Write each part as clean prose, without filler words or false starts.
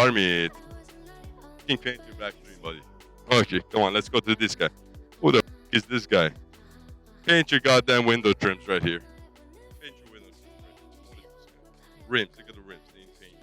Army paint your back screen, buddy. Okay, come on, let's go to this guy. Who the f is this guy? Paint your goddamn window trims right here. Paint your window trims right here. What is this guy? Rims, look at the rims. They ain't paint.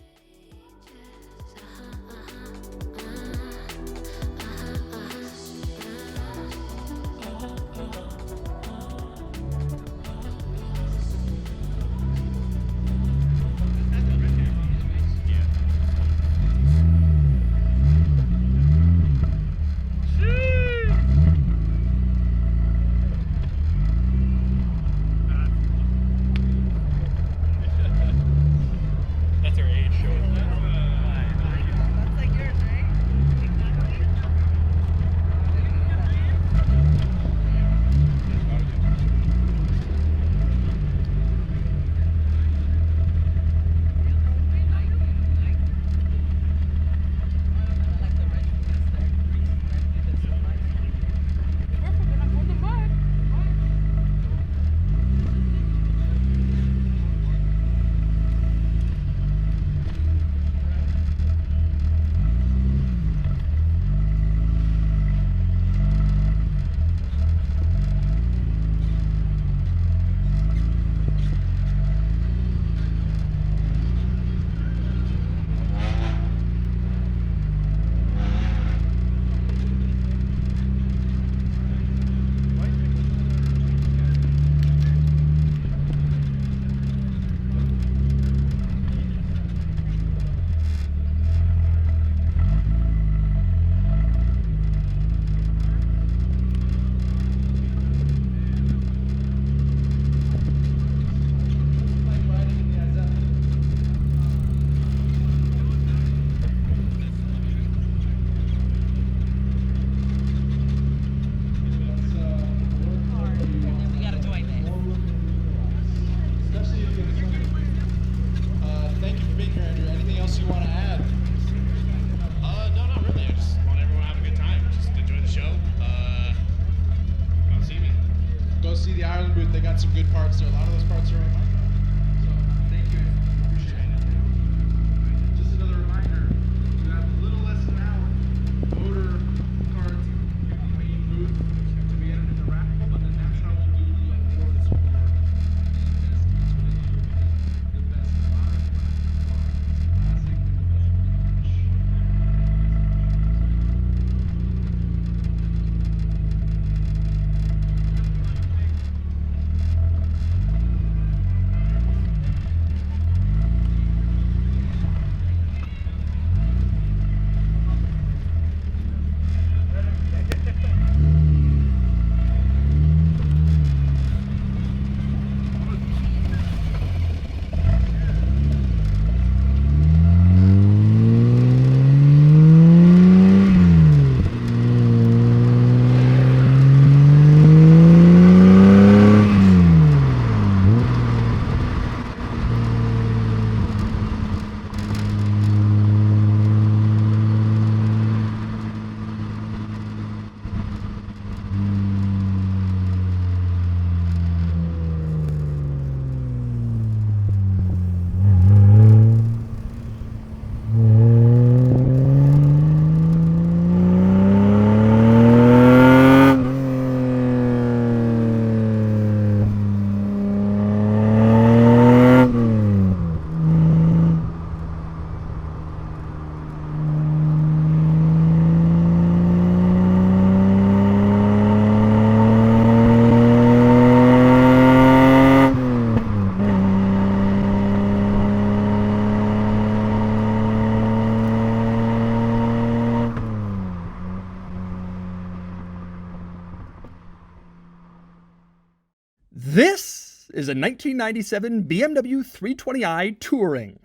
is a 1997 BMW 320i Touring.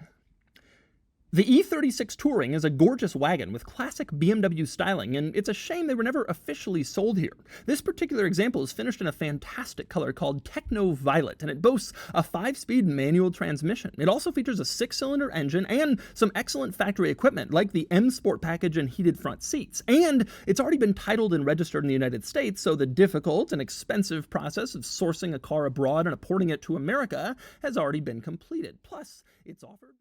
The E36 Touring is a gorgeous wagon with classic BMW styling, and it's a shame they were never officially sold here. This particular example is finished in a fantastic color called Techno Violet, and it boasts a 5-speed manual transmission. It also features a 6-cylinder engine and some excellent factory equipment like the M Sport package and heated front seats. And it's already been titled and registered in the United States, so the difficult and expensive process of sourcing a car abroad and importing it to America has already been completed. Plus, it's offered